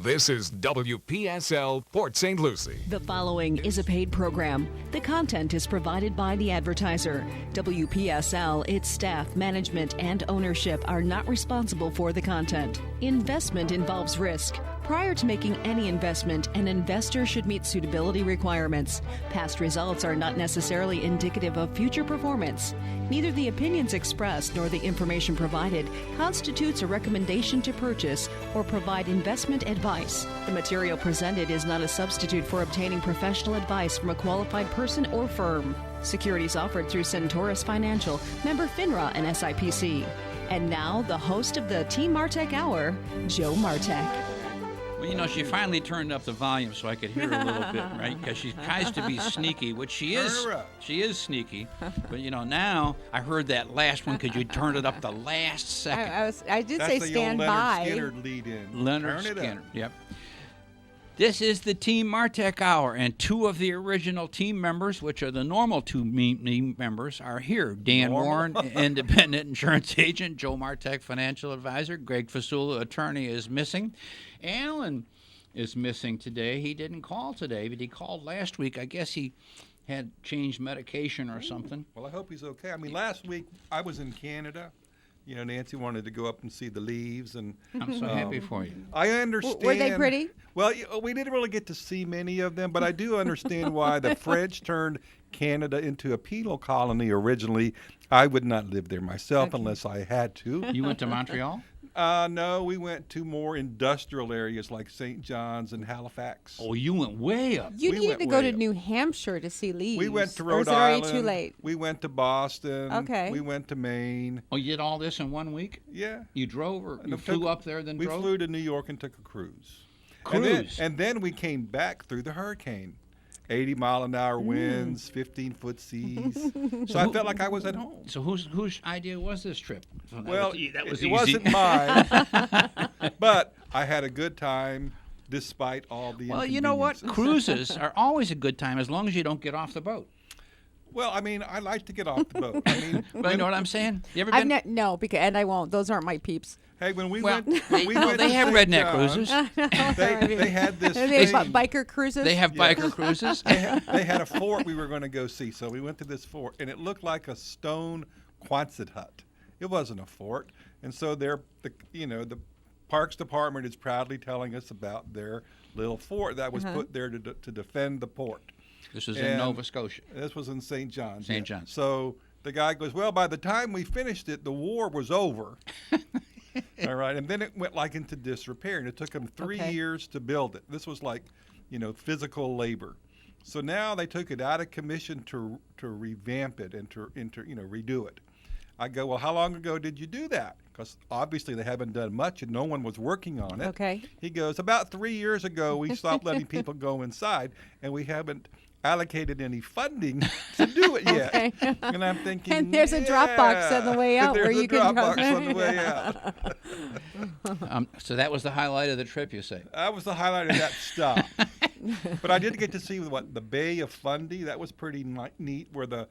This is WPSL Port St. Lucie. The following is a paid program. The content is provided by the advertiser. WPSL, its staff, management, and ownership are not responsible for the content. Investment involves risk. Prior to making any investment, an investor should meet suitability requirements. Past results are not necessarily indicative of future performance. Neither the opinions expressed nor the information provided constitutes a recommendation to purchase or provide investment advice. The material presented is not a substitute for obtaining professional advice from a qualified person or firm. Securities offered through Centaurus Financial, member FINRA and SIPC. And now, the host of the Team Martek Hour, Joe Martek. Well, you know, she finally turned up the volume so I could hear her a little bit, right? Because she tries to be sneaky, which she is. She is sneaky. But, you know, now I heard that last one because you turned it up the last second. I did say stand by. That's the old Leonard Skinner lead-in. Leonard Skinner, yep. This is the Team Martek Hour, and two of the original team members, which are the normal two team members, are here. Dan Woron, independent insurance agent. Joe Martek, financial advisor. Greg Fasula, attorney, is missing. Alan is missing today. He didn't call today, but he called last week. I guess he had changed medication or something. Well, I hope he's okay. I mean, last week I was in Canada. You know, Nancy wanted to go up and see the leaves, and I'm so happy for you. I understand. Were they pretty? Well, we didn't really get to see many of them, but I do understand why the French turned Canada into a penal colony originally. I would not live there myself unless I had to. You went to Montreal? No, we went to more industrial areas like St. John's and Halifax. Oh, you went way up. You needed to go to New Hampshire to see leaves. We went to Or Rhode is it already Island. too late? We went to Boston. Okay. We went to Maine. Oh, you did all this in 1 week? Yeah. You drove or you flew up there, then drove? We flew to New York and took a cruise. Cruise? And then we came back through the hurricane. 80-mile-an-hour winds, 15-foot seas. So I felt like I was at home. So whose idea was this trip? Well, that was it easy. wasn't mine, but I had a good time despite all the Well, you know what? inconveniences. Cruises are always a good time as long as you don't get off the boat. Well, I mean, I like to get off the boat. I mean, But you know what I'm saying? You ever been? No, and I won't. Those aren't my peeps. Hey, when we Well, went, they to have St. redneck John's, cruises. They had this They have thing. biker cruises. They have biker cruises. They had a fort we were going to go see, so we went to this fort, and it looked like a stone Quonset hut. It wasn't a fort, and so the Parks Department is proudly telling us about their little fort that was put there to defend the port. This was in Nova Scotia. This was in St. John's. St. John's. So the guy goes, well, by the time we finished it, the war was over. All right, and then it went like into disrepair, and it took them 3 years to build it. This was like, physical labor. So now they took it out of commission to revamp it and to redo it. I go, well, how long ago did you do that? Because obviously they haven't done much and no one was working on it. Okay. He goes, about 3 years ago we stopped letting people go inside, and we haven't allocated any funding to do it yet. Okay. And I'm thinking, And there's a Dropbox on the way out there's where you a can drop Dropbox it. on the way out. So that was the highlight of the trip, you say? That was the highlight of that stop. But I did get to see the Bay of Fundy. That was pretty neat, where the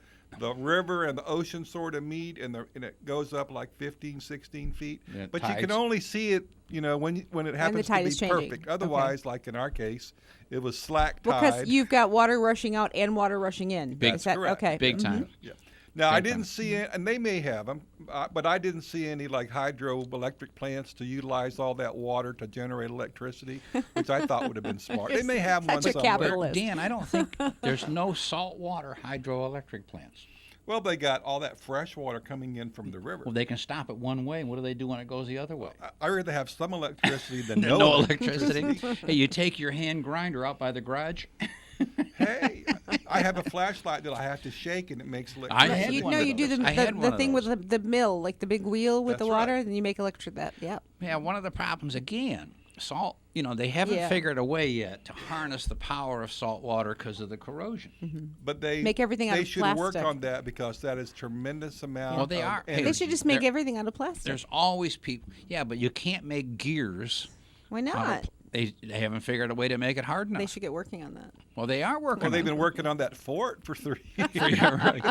river and the ocean sort of meet, and it goes up like 15, 16 feet. Yeah, but tides. you can only see it, when it happens to tide be is changing. perfect. Otherwise, like in our case, it was slack tide. Because you've got water rushing out and water rushing in. That's correct. Okay. Big time. Yeah. Now, I Big didn't time. see it, and they may have them, but I didn't see any like hydroelectric plants to utilize all that water to generate electricity, which I thought would have been smart. They may have one Such a somewhere. capitalist. Dan, I don't think there's no saltwater hydroelectric plants. Well, they got all that fresh water coming in from the river. Well, they can stop it one way. What do they do when it goes the other way? I rather have some electricity than No electricity. Hey, you take your hand grinder out by the garage. Hey, I have a flashlight that I have to shake, and it makes I electricity. had You one know, of you do those. the I had one of thing those. with the mill, like the big wheel with That's the water, right. and you make electric. Yeah. Yeah, one of the problems, again, salt, they haven't figured a way yet to harness the power of salt water because of the corrosion. But they Make everything out they of should work plastic. on that, because that is tremendous amount. Well, they of are. Hey, energy. They should just make There- everything out of plastic. There's always people. Yeah, but you can't make gears. Why out of- not? They haven't figured a way to make it hard enough. They should get working on that. Well, they are working. Well, they've on been it. working on that fort for 3 years. Yeah, right.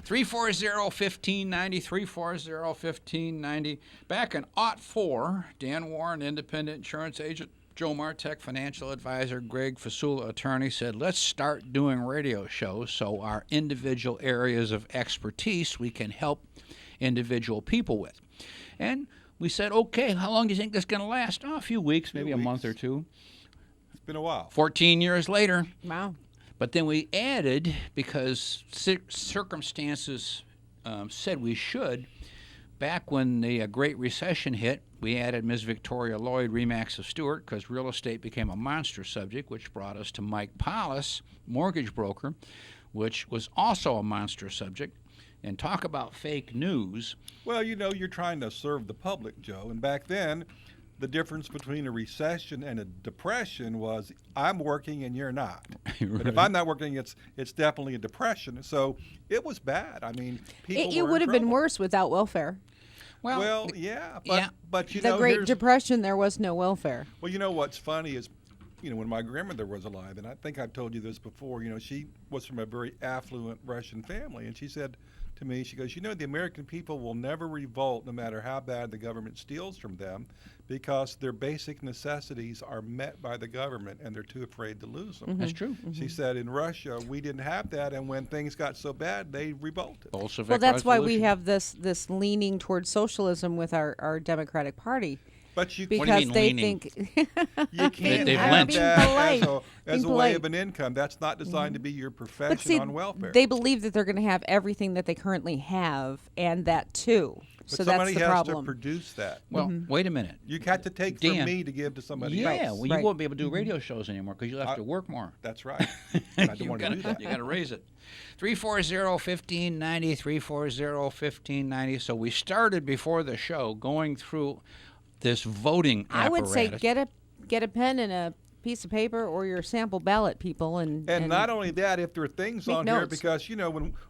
340-1590, 340-1590. Back in '04, Dan Woron, independent insurance agent, Joe Martek, financial advisor, Greg Fasula, attorney, said, let's start doing radio shows so our individual areas of expertise we can help individual people with. And we said, okay, how long do you think this is going to last? Oh, a few weeks, maybe a month or two. It's been a while. 14 years later. Wow. But then we added, because circumstances said we should, back when the Great Recession hit, we added Ms. Victoria Lloyd, Remax of Stewart, because real estate became a monster subject, which brought us to Mike Paulus, mortgage broker, which was also a monster subject. And talk about fake news. Well, you're trying to serve the public, Joe. And back then, the difference between a recession and a depression was I'm working and you're not. Right. But if I'm not working, it's definitely a depression. So it was bad. I mean, people It were would in have been trouble. worse without welfare. Well, yeah, but The Great Depression, there was no welfare. Well, what's funny is, when my grandmother was alive, and I think I've told you this before, she was from a very affluent Russian family, and she said to me, she goes, the American people will never revolt no matter how bad the government steals from them, because their basic necessities are met by the government and they're too afraid to lose them. That's true. She said in Russia, we didn't have that, and when things got so bad, they revolted. Bolshevik Well, that's why we Revolution. have this leaning towards socialism with our Democratic Party. But you, What do you Because mean they leaning? think you can't They've have lynched. that Being polite. as Being a way polite. of an income. That's not designed to be your profession but see, on welfare. they believe that they're going to have everything that they currently have, and that too. But So somebody that's the has problem. to produce that. Well, wait a minute. You got to take Dan. from me to give to somebody Yeah, else. well, you Right. won't be able to do radio shows anymore because you'll have to work more. That's right. And I don't You want to gotta- do that. You got to raise it. 340-1590, 340-1590. So we started before the show going through this voting I would say apparatus. get a pen and a piece of paper or your sample ballot, people, and not only that, if there are things make on here, notes. because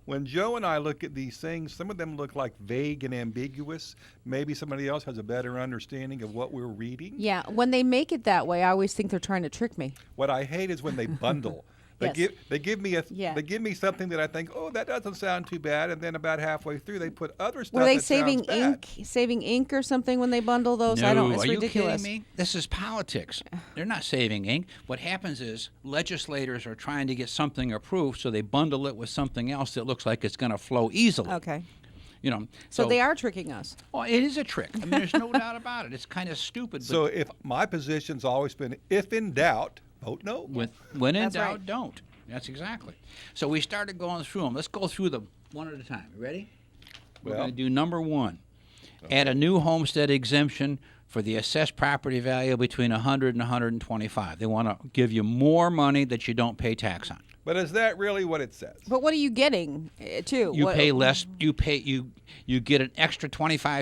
when Joe and I look at these things, some of them look like vague and ambiguous. Maybe somebody else has a better understanding of what we're reading. yeah, when they make it that way, I always think they're trying to trick me. What I hate is when they bundle. Yes. They give me Yeah. they give me something that I think, oh, that doesn't sound too bad, and then about halfway through they put other stuff. Were they that sounds bad. saving ink or something when they bundle those? No, I don't. It's are ridiculous. you kidding me? This is politics. They're not saving ink. What happens is legislators are trying to get something approved, so they bundle it with something else that looks like it's going to flow easily. Okay, So they are tricking us. Well, it is a trick. I mean, there's no doubt about it. It's kind of stupid. But So if my position's always been, if in doubt, vote no. when in That's doubt, right. don't. That's exactly. So we started going through them. Let's go through them one at a time. You ready? We're Well. going to do number one. Add a new homestead exemption for the assessed property value between 100 and 125. They want to give you more money that you don't pay tax on. But is that really what it says? But what are you getting too? You What- pay less. You get an extra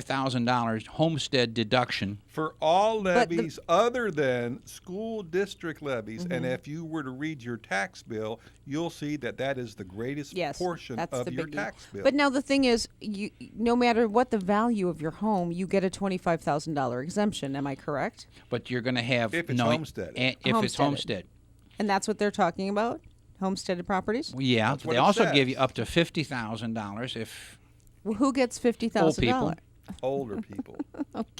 $25,000 homestead deduction. For all But the- levies other than school district levies, Mm-hmm. and if you were to read your tax bill, you'll see that is the greatest Yes, portion that's of the your biggie. tax bill. But now the thing is, no matter what the value of your home, you get a $25,000 exemption. Am I correct? But you're going to have If it's homesteaded. If it's Homesteaded. homestead. And that's what they're talking about, homesteaded properties. Well, yeah, That's what they it also says. give you up to $50,000 if Well, who gets $50,000? Older people.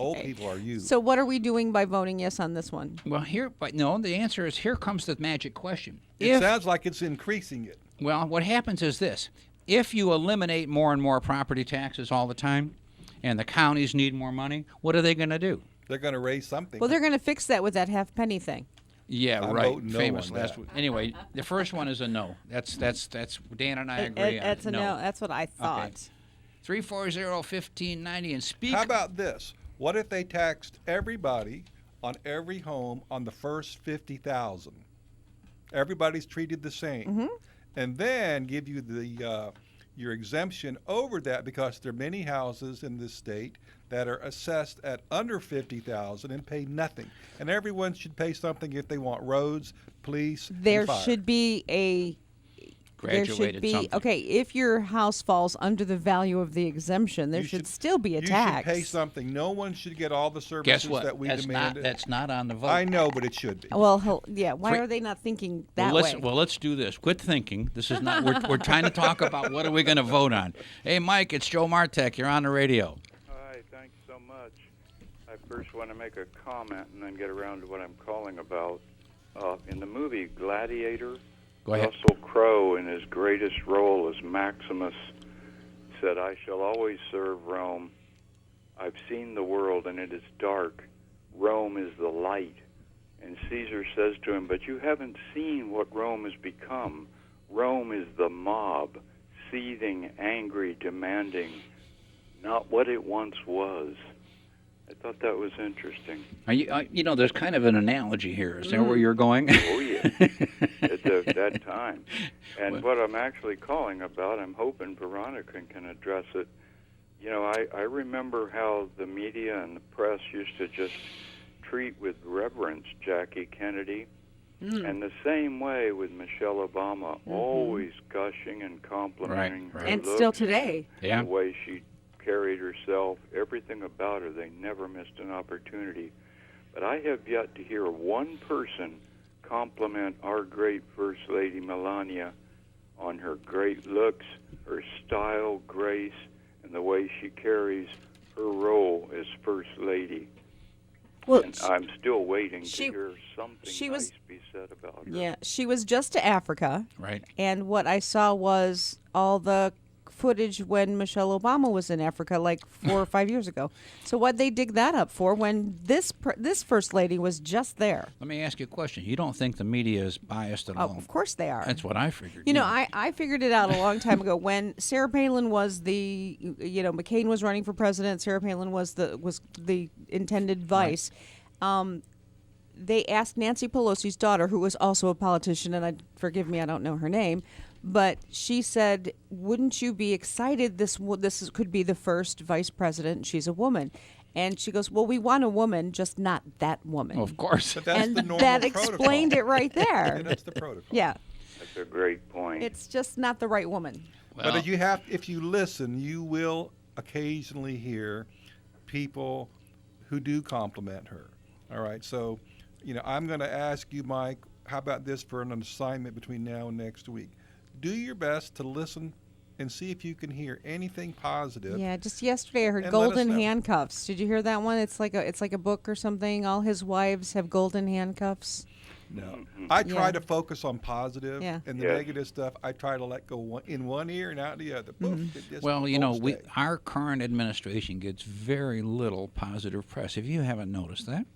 Old people are you. So what are we doing by voting yes on this one? but no, the answer is here comes the magic question. It sounds like it's increasing it. Well, what happens is this. If you eliminate more and more property taxes all the time and the counties need more money, what are they going to do? They're going to raise something. Well, they're going to fix that with that half penny thing. Yeah, I'm right. voting no Famous on last that. week. Anyway, the first one is a no. That's Dan and I agree on. That's a no. That's what I thought. Okay. 340-1590 and speak. How about this? What if they taxed everybody on every home on the first 50,000? Everybody's treated the same, Mm-hmm. and then give you your exemption over that, because there are many houses in this state that are assessed at under 50,000 and pay nothing, and everyone should pay something if they want roads, police, and There fire. should be a there should graduated be something. okay. If your house falls under the value of the exemption, there You should still be a you tax. should pay something. No one should get all the Guess services what? that we That's demanded. that's not on the vote. I know, but it should be. Well, yeah. Why Three- are they not thinking that well, way? let's do this. Quit thinking. This is not. We're trying to talk about what are we going to vote on. Hey, Mike, it's Joe Martek. You're on the radio. Hi, thanks so much. I first want to make a comment and then get around to what I'm calling about. In the movie Gladiator, Go ahead. Russell Crowe, in his greatest role as Maximus, said, "I shall always serve Rome. I've seen the world, and it is dark. Rome is the light." And Caesar says to him, "But you haven't seen what Rome has become. Rome is the mob, seething, angry, demanding, not what it once was." I thought that was interesting. Are you know, there's kind of an analogy here. Is that where you're going? Oh, yeah. At that time. And what I'm actually calling about, I'm hoping Veronica can address it. You know, I remember how the media and the press used to just treat with reverence Jackie Kennedy. And the same way with Michelle Obama, always gushing and complimenting her and looks, still today. Yeah. the way she carried herself, everything about her. They never missed an opportunity. But I have yet to hear one person compliment our great First Lady Melania on her great looks, her style, grace, and the way she carries her role as First Lady. Well, And I'm still waiting she- to hear something she nice was- be said about her. yeah, she was just to Africa, Right. and what I saw was all the footage when Michelle Obama was in Africa, like 4 or 5 years ago. So what'd they dig that up for when this first lady was just there? Let me ask you a question. You don't think the media is biased at Oh, all? of course they are. That's what I figured. You know, I figured it out a long time ago when Sarah Palin was McCain was running for president. Sarah Palin was the intended vice. They asked Nancy Pelosi's daughter, who was also a politician, and forgive me, I don't know her name, but she said, "Wouldn't you be excited? Could be the first vice president. She's a woman." And she goes, "Well, we want a woman, just not that woman." Of course. But that's and the normal that protocol. explained it right there. Yeah, that's the protocol. Yeah, That's a great point. it's just not the right woman. Well, But if you listen, you will occasionally hear people who do compliment her. All right, so, I'm going to ask you, Mike, how about this for an assignment between now and next week? Do your best to listen and see if you can hear anything positive. Yeah, just yesterday I heard And let us golden know. handcuffs. Did you hear that one? It's like a book or something. All his wives have golden handcuffs. No. I try Yeah. to focus on positive, Yeah. and the Yes. negative stuff I try to let go in one ear and out the other. Poof, it just Well, won't stay. our current administration gets very little positive press. If you haven't noticed that,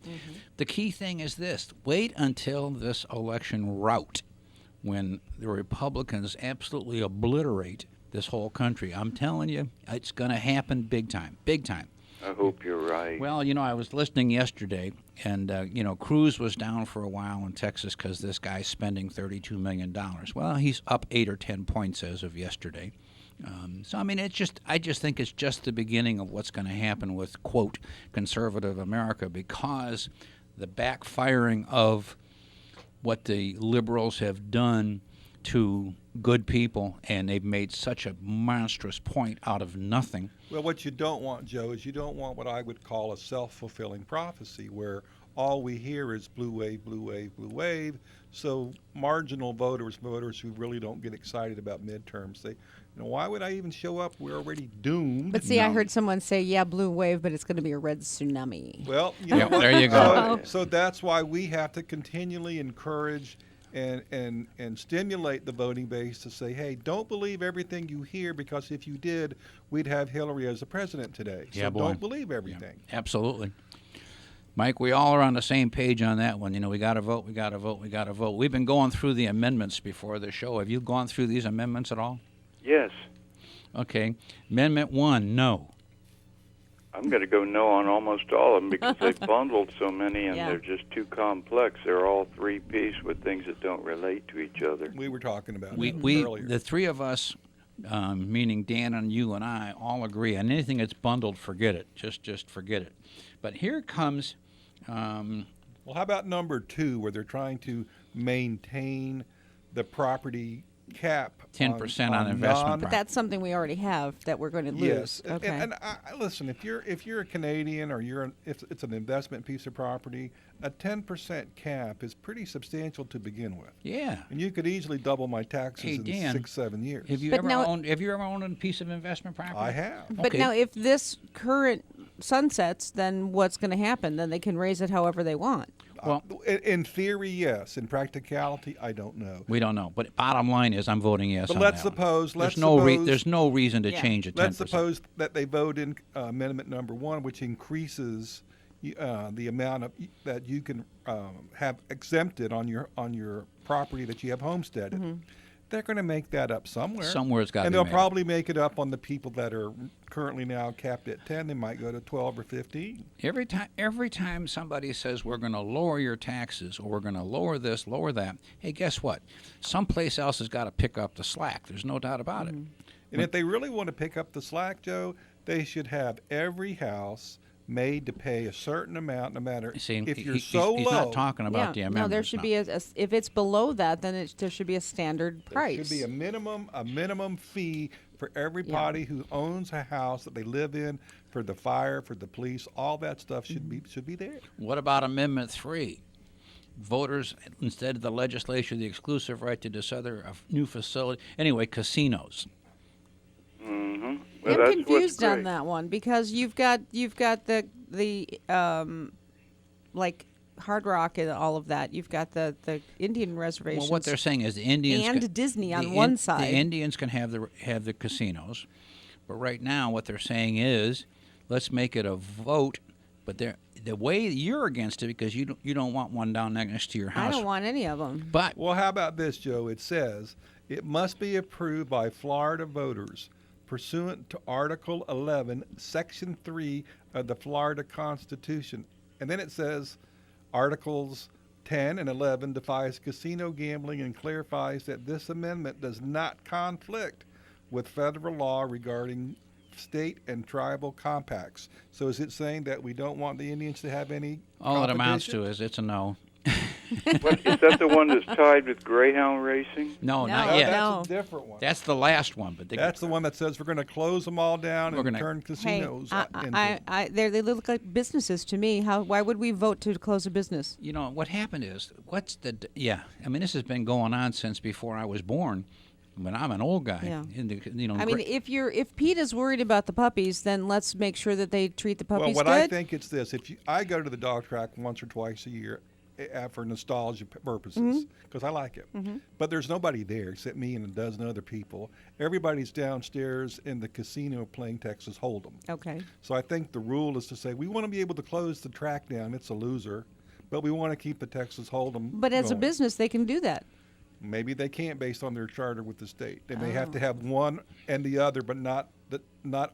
the key thing is this: wait until this election rout, when the Republicans absolutely obliterate this whole country. I'm telling you, it's going to happen big time, big time. I hope you're right. Well, I was listening yesterday, and, Cruz was down for a while in Texas because this guy's spending $32 million. Well, he's up 8 or 10 points as of yesterday. So, I mean, I just think it's just the beginning of what's going to happen with, quote, conservative America, because the backfiring of what the liberals have done to good people, and they've made such a monstrous point out of nothing. Well, what you don't want, Joe, is you don't want what I would call a self-fulfilling prophecy where all we hear is blue wave, blue wave, blue wave. So marginal voters who really don't get excited about midterms, say, why would I even show up? We're already doomed. But see, I heard someone say, "Yeah, blue wave, but it's going to be a red tsunami." Well, Yeah, there you go. So that's why we have to continually encourage and stimulate the voting base to say, hey, don't believe everything you hear, because if you did, we'd have Hillary as the president today. So Yeah, boy. don't believe everything. Absolutely. Mike, we all are on the same page on that one. We got to vote, we got to vote, we got to vote. We've been going through the amendments before the show. Have you gone through these amendments at all? Yes. Okay. Amendment 1, no. I'm going to go no on almost all of them because they've bundled so many and Yeah. they're just too complex. They're all three-piece with things that don't relate to each other. We were talking about We that earlier. the three of us, meaning Dan and you and I, all agree on anything that's bundled, forget it. Just forget it. But here comes... Well, how about number 2, where they're trying to maintain the property cap 10% on investment But that's something we already have that we're going to lose. Yes, Okay. and listen, if you're a Canadian or if it's an investment piece of property, a 10% cap is pretty substantial to begin with. Yeah. And you could easily double my taxes Hey, in Dan, 6-7 years. Have you But ever now- owned? Have you ever owned a piece of investment property? I have. But Okay. now, if this current sunsets, then what's going to happen? Then they can raise it however they want. Well, In theory, yes. In practicality, I don't know. we don't know. But bottom line is, I'm voting yes. But on let's that one. suppose. There's no reason to Yeah. change it. Let's 10%. suppose that they vote in amendment number 1, which increases the amount of that you can have exempted on your property that you have homesteaded. Mm-hmm. They're going to make that up somewhere. Somewhere it's got to And be they'll made. probably make it up on the people that are currently now capped at 10. They might go to 12 or 15. Every time somebody says we're going to lower your taxes or we're going to lower this, lower that, hey, guess what? Someplace else has got to pick up the slack. There's no doubt about it. And if they really want to pick up the slack, Joe, they should have every house made to pay a certain amount, no matter See, if you're he's so he's low. not talking about the yeah. amendments. No, there should be if it's below that, then there should be a standard There price. should be a minimum fee for everybody who owns a house that they live in, for the fire, for the police. All that stuff should be there. What about Amendment 3? Voters, instead of the legislature, the exclusive right to decide a new facility. Anyway, casinos. Mm-hmm. I'm Well, confused on that one because you've got the like Hard Rock and all of that. You've got the Indian reservations. Well, what they're saying is the Indians and Disney on one side. The Indians can have the casinos, but right now what they're saying is, let's make it a vote. But the way you're against it because you don't want one down next to your house. I don't want any of them. But Well, how about this, Joe? It says it must be approved by Florida voters pursuant to Article 11, Section 3 of the Florida Constitution. And then it says Articles 10 and 11 defines casino gambling and clarifies that this amendment does not conflict with federal law regarding state and tribal compacts. So is it saying that we don't want the Indians to have any all it amounts to competition? is it's a no. What, is that the one that's tied with greyhound racing? No, No, not yet. no. That's a different one. That's the last one. But That's the one that says we're going to close them all down We're and gonna- turn Hey, casinos into. they look like businesses to me. Why would we vote to close a business? You know what happened is I mean this has been going on since before I was born. When I'm an old guy, Yeah. I mean, if Pete is worried about the puppies, then let's make sure that they treat the Well, puppies what good. I think it's this: I go to the dog track once or twice a year for nostalgia purposes because I like it. But there's nobody there except me and a dozen other people. Everybody's downstairs in the casino playing Texas Hold'em. Okay. So I think the rule is to say we want to be able to close the track down. It's a loser, but we want to keep the Texas Hold'em. But as a going. business, they can do that. Maybe they can't based on their charter with the state. They may have Oh. to have one and the other, but not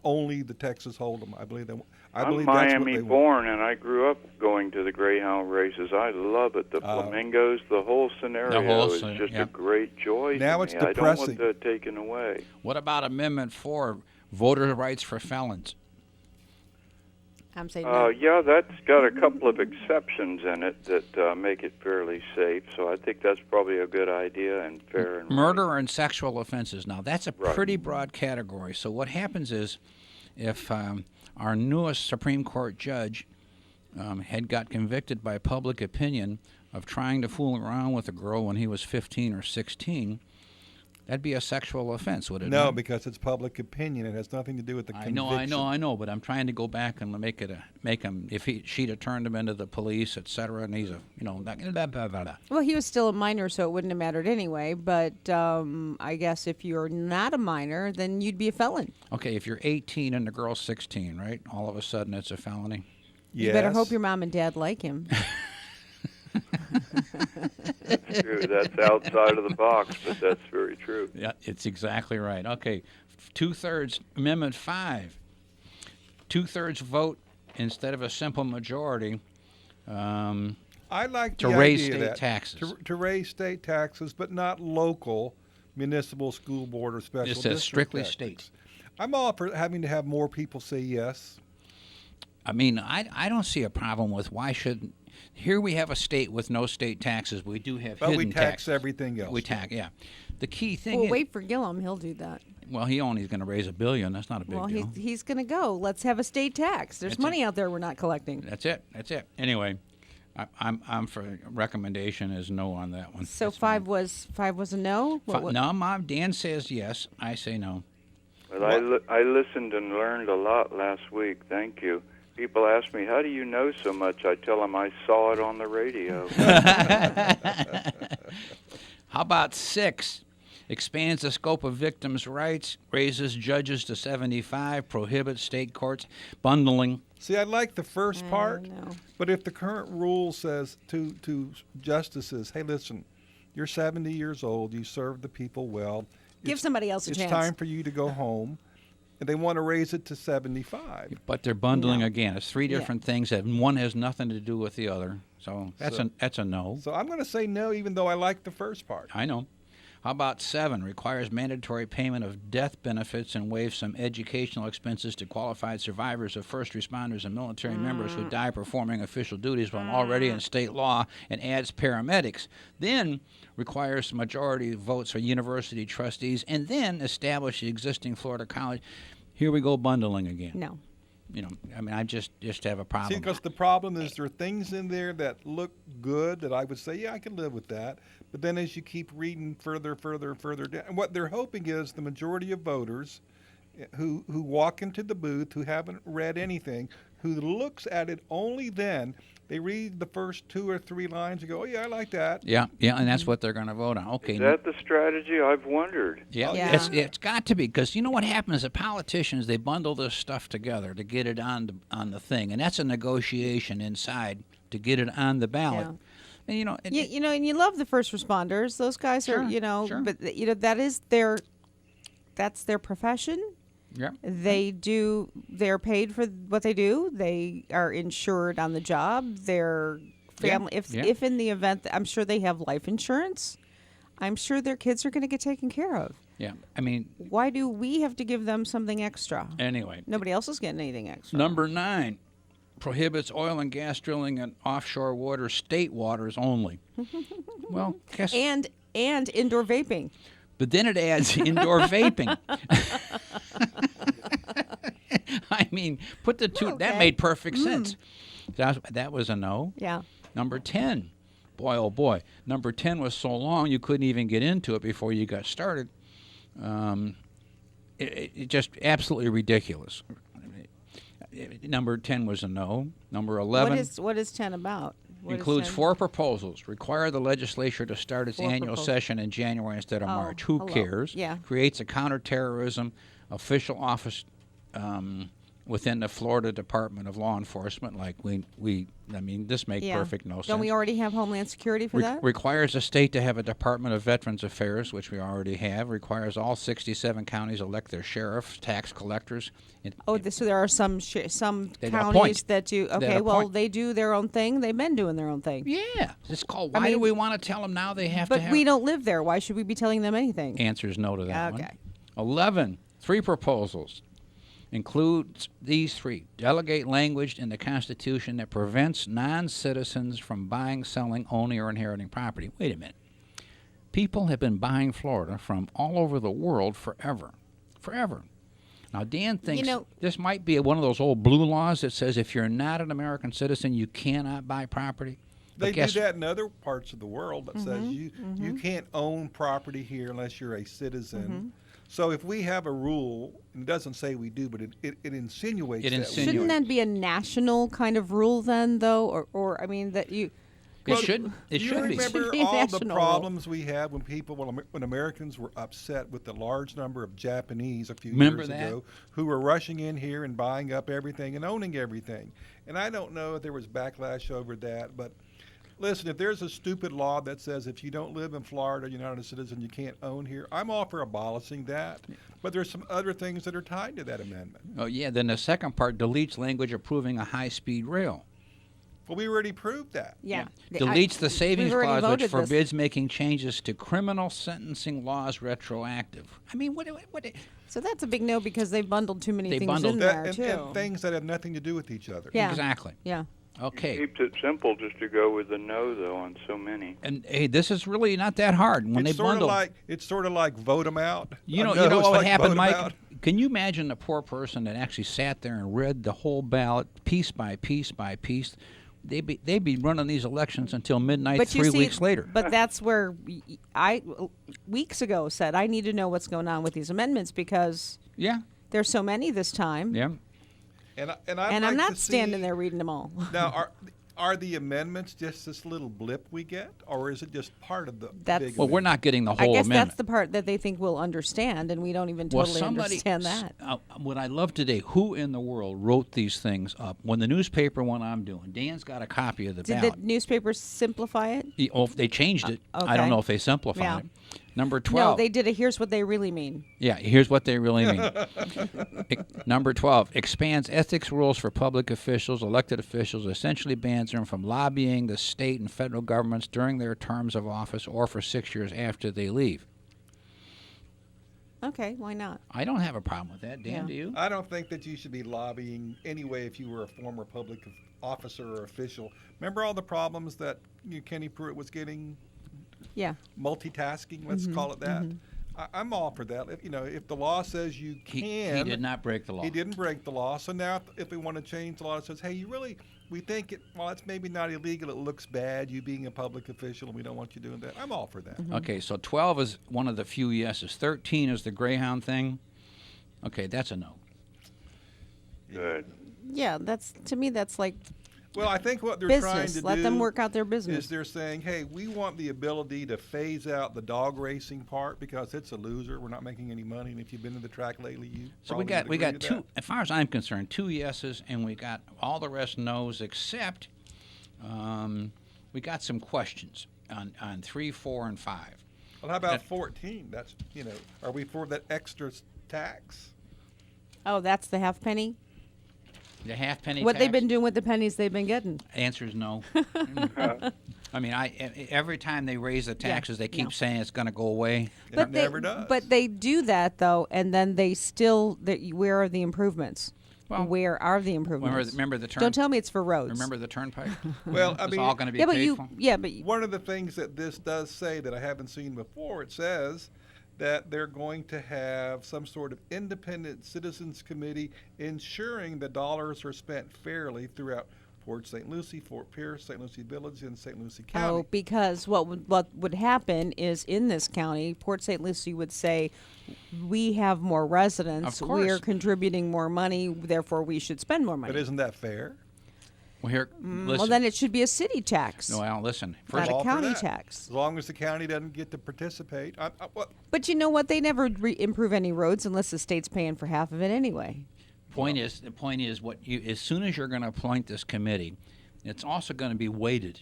only the Texas Hold'em. I believe I'm that's what Miami they want. born, and I grew up going to the greyhound races. I love it. The flamingos, the whole scenario is just a great joy. Now to it's me. depressing. I don't want that taken away. What about Amendment 4, voter rights for felons? I'm saying no. Yeah, that's got a couple of exceptions in it that make it fairly safe. So I think that's probably a good idea and fair and Murder and sexual offenses. Now, that's a Right. pretty broad category. So what happens is if our newest Supreme Court judge had got convicted by public opinion of trying to fool around with a girl when he was 15 or 16, that'd be a sexual offense, would it No, not? because it's public opinion. It has nothing to do with the conviction. I know, but I'm trying to go back and make him, if she'd have turned him into the police, et cetera, and he's Well, he was still a minor, so it wouldn't have mattered anyway. But I guess if you're not a minor, then you'd be a felon. Okay, if you're 18 and the girl's 16, right? All of a sudden it's a felony. Yes. You better hope your mom and dad like him. True. That's outside of the box, but that's very true. Yeah, it's exactly right. Okay, 2/3, Amendment 5. 2/3 vote instead of a simple majority. I like To the raise idea of state that. taxes. To raise state taxes, but not local municipal school board or special It says district strictly taxes. state. I'm all for having to have more people say yes. I mean, I don't see a problem with why shouldn't Here we have a state with no state taxes. We do have But hidden we tax taxes. everything else. We tax, yeah. The key thing Well, is, wait for Gillum. He'll do that. well, he only is going to raise $1 billion. That's not a big Well, deal. he's going to go. Let's have a state tax. There's That's money out there we're not collecting. That's it. Anyway, I'm for recommendation is no on that one. So That's five was a no. What- No, Mom. Dan says yes. I say no. Well, I listened and learned a lot last week. Thank you. People ask me, how do you know so much? I tell them I saw it on the radio. How about 6? Expands the scope of victims' rights, raises judges to 75, prohibits state courts bundling. See, I like the first part, no. but if the current rule says to justices, hey, listen, you're 70 years old, you served the people well. Give somebody else a it's chance. time for you to go home, and they want to raise it to 75. But they're bundling No. again. It's 3 different things, and one has nothing to do with the other. So that's a no. So I'm going to say no, even though I like the first part. I know. How about 7? Requires mandatory payment of death benefits and waives some educational expenses to qualified survivors of first responders and military members who die performing official duties while already in state law, and adds paramedics. Then requires majority votes for university trustees, and then establish the existing Florida college. Here we go bundling again. No. You know, I mean, I just have a See, problem. because the problem is there are things in there that look good that I would say, yeah, I can live with that. But then as you keep reading further down, and what they're hoping is the majority of voters who walk into the booth, who haven't read anything, who looks at it only then, they read the first 2 or 3 lines and go, oh, yeah, I like that. Yeah, and that's what they're going to vote on. Okay. Is that the strategy? I've wondered. Yeah, Yeah. It's got to be, because you know what happens? The politicians, they bundle this stuff together to get it on the thing, and that's a negotiation inside to get it on the ballot. Yeah. And you know, And you love the first responders. Those guys Sure, are, sure. but that's their profession. yeah. They're paid for what they do. They are insured on the job. Their family, Yeah. if in the event, I'm sure they have life insurance. I'm sure their kids are going to get taken care of. Yeah, I mean, Why do we have to give them something extra? anyway. Nobody else is getting anything extra. Number 9 prohibits oil and gas drilling in offshore waters, state waters only. Well, guess. And indoor vaping. But then it adds indoor vaping. I mean, put the two. That Okay. made perfect sense. That was a no. Yeah. Number 10. Boy, oh boy. Number 10 was so long you couldn't even get into it before you got started. It just absolutely ridiculous. Number 10 was a no. Number 11 What is 10 about? What is includes 10? 4 proposals. Require the legislature to start its 4 annual proposals. session in January instead of Oh, March. Who hello. cares? Yeah. Creates a counterterrorism official office within the Florida Department of Law Enforcement. Like I mean, this makes Yeah. perfect no sense. Don't we already have Homeland Security for that? Requires a state to have a Department of Veterans Affairs, which we already have. Requires all 67 counties elect their sheriffs, tax collectors. So there are some They counties appoint. that do. They Okay, well, appoint. they do their own thing. They've been doing their own thing. Yeah, it's called. I Why do mean- we want to tell them now they have to But have? we don't live there. Why should we be telling them anything? Answer is no to that one. Okay. 11, 3 proposals. Includes these 3. Delegate language in the Constitution that prevents non-citizens from buying, selling, owning, or inheriting property. Wait a minute. People have been buying Florida from all over the world forever. Forever. Now, Dan thinks this might be one of those old blue laws that says if you're not an American citizen, you cannot buy property. They But guess- do that in other parts of the world that says you can't own property here unless you're a citizen. So if we have a rule, and it doesn't say we do, but it insinuates It that we insinuates. Shouldn't that be a national kind of rule then, though? Or I mean, that you. It should. It you should be. remember Should be all the national problems we had when Americans were upset with the large number of Japanese a few Remember years that? ago who were rushing in here and buying up everything and owning everything. And I don't know if there was backlash over that, but listen, if there's a stupid law that says if you don't live in Florida, you're not a citizen, you can't own here, I'm all for abolishing that. But there's some other things that are tied to that amendment. Oh, yeah. Then the second part deletes language approving a high-speed rail. Well, we already proved that. Yeah. Deletes the savings we've already clause, which voted this. forbids making changes to criminal sentencing laws retroactive. I mean, what? So that's a big no because they bundled too many They things bundled in That, there and too. things that have nothing to do with each other. Yeah. Exactly. Yeah. Okay. Keeps it simple just to go with the no, though, on so many. And hey, this is really not that hard when It's they bundle. it's sort of like vote them out. You know A no is what like happened, vote 'em Mike? out. Can you imagine the poor person that actually sat there and read the whole ballot piece by piece by piece? They'd be running these elections until midnight But you 3 see, weeks later. But that's where I weeks ago said I need to know what's going on with these amendments because Yeah, there's so many this time. yeah. And And I'd I'm like not to standing see- there reading them all. Now, are the amendments just this little blip we get, or is it just part of the That's- big Well, we're not getting the I whole guess amendment. that's the part that they think we'll understand, and we don't even Well, totally understand that. What I love today, who in the world wrote these things up? When the newspaper one I'm doing, Dan's got a copy of the Did ballot. the newspapers simplify it? If they changed it. I okay. don't know if they simplified Yeah. it. Number 12. No, they did a here's what they really mean. Yeah, here's what they really mean. Number 12 expands ethics rules for public officials, elected officials, essentially bans them from lobbying the state and federal governments during their terms of office or for 6 years after they leave. Okay, why not? I don't have a problem with that. Dan, Yeah. do you? I don't think that you should be lobbying anyway if you were a former public officer or official. Remember all the problems that Kenny Pruitt was getting? Yeah. Multitasking, let's call it that. I'm all for that. If the law says you He can, did not break the law. He didn't break the law. So now, if we want to change the law, it says, hey, we think while it's maybe not illegal, it looks bad, you being a public official, and we don't want you doing that. I'm all for that. Okay, so 12 is one of the few yeses. 13 is the Greyhound thing. Okay, that's a no. Good. Yeah, to me that's like Well, I think what they're trying business. to Let do them work out their is business. they're saying, hey, we want the ability to phase out the dog racing part because it's a loser. We're not making any money, and if you've been to the track lately, you So probably would we agree got to two. that. As far as I'm concerned, 2 yeses, and we got all the rest no's, except we got some questions on 3, 4, and 5. Well, how about 14? That's are we for that extra tax? Oh, that's the half penny? The half-penny What tax. they've been doing with the pennies they've been getting. Answer is no. I mean, every time they raise the taxes, they keep no. saying it's going to go away. It never does. But they do that though, and then they still. Where are the improvements? Well, where are the improvements? remember the Don't tell me it's for roads. Remember the turnpike? Well, I It's mean, all going to be Yeah, but paid you. for. Yeah, but one of the things that this does say that I haven't seen before, it says that they're going to have some sort of independent citizens committee ensuring the dollars are spent fairly throughout Port St. Lucie, Fort Pierce, St. Lucie Village, and St. Lucie County. Oh, because what would happen is in this county, Port St. Lucie would say, we have more residents, Of we are course. contributing more money, therefore we should spend more money. But isn't that fair? Well, here, listen. Well, then it should be a city tax, No, Al, listen. not First, a All for county that. tax. As long as the county doesn't get to participate. But you know what? They never improve any roads unless the state's paying for half of it anyway. the point is, as soon as you're going to appoint this committee, it's also going to be weighted.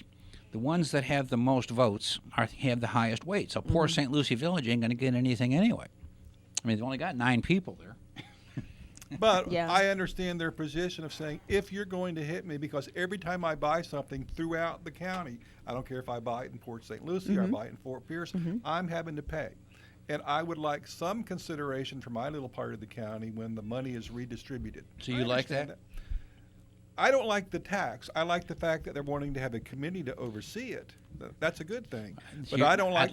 The ones that have the most votes have the highest weight. So poor St. Lucie Village ain't going to get anything anyway. I mean, they've only got 9 people there. But Yeah. I understand their position of saying, if you're going to hit me, because every time I buy something throughout the county, I don't care if I buy it in Port St. Lucie or I buy it in Fort Pierce, I'm having to pay. And I would like some consideration for my little part of the county when the money is redistributed. So I you like understand that? I don't like the tax. I like the fact that they're wanting to have a committee to oversee it. That's a good thing. But I don't like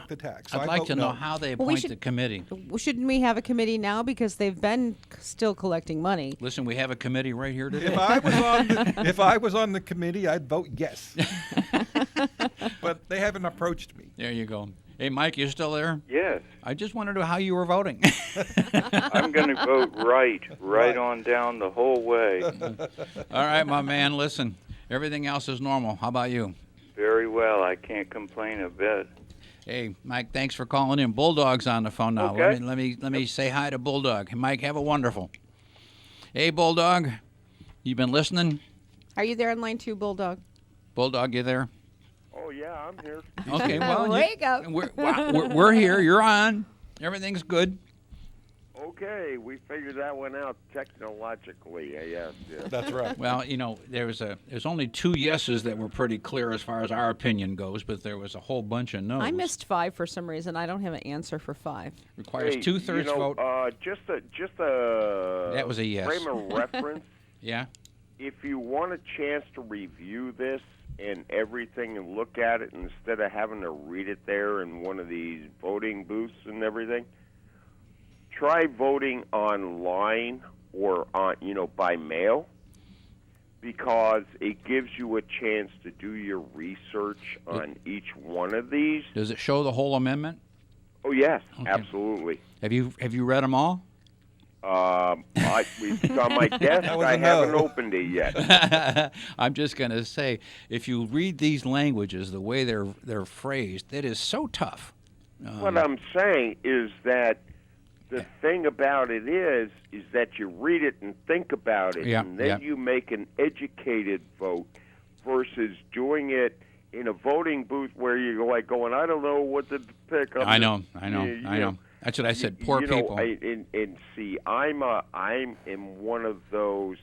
the tax. So I'd I like vote to know no. how they Well, we appoint should- the committee. Well, shouldn't we have a committee now because they've been still collecting money? Listen, we have a committee right here today. If I was on the committee, I'd vote yes. But they haven't approached me. There you go. Hey, Mike, you still there? Yes. I just wanted to know how you were voting. I'm going to vote right on down the whole way. All right, my man, listen. Everything else is normal. How about you? Very well. I can't complain a bit. Hey, Mike, thanks for calling in. Bulldog's on the phone now. Okay. Let me say hi to Bulldog. Mike, have a wonderful. Hey, Bulldog, you been listening? Are you there on line 2, Bulldog? Bulldog, you there? Oh, yeah, I'm here. Okay, well, Wake up. We're here. You're on. Everything's good. Okay, we figured that one out technologically, yes. That's right. Well, there's only 2 yeses that were pretty clear as far as our opinion goes, but there was a whole bunch of no's. I missed 5 for some reason. I don't have an answer for 5. Requires Hey, 2/3 vote. Just a That was a yes. frame of reference. Yeah. if you want a chance to review this and everything and look at it instead of having to read it there in one of these voting booths and everything, try voting online or on, by mail, because it gives you a chance to do your research on each one of these. Does it show the whole amendment? Oh yes, Okay. absolutely. Have you read them all? It's on my desk. That was I a no. haven't opened it yet. I'm just going to say, if you read these languages the way they're phrased, it is so tough. What I'm saying is that the thing about it is that you read it and think about it, Yeah, and then yeah. you make an educated vote versus doing it in a voting booth where you're like going, I don't know what to pick up. I know. You know. That's what I said. Poor people. And see, I'm one of those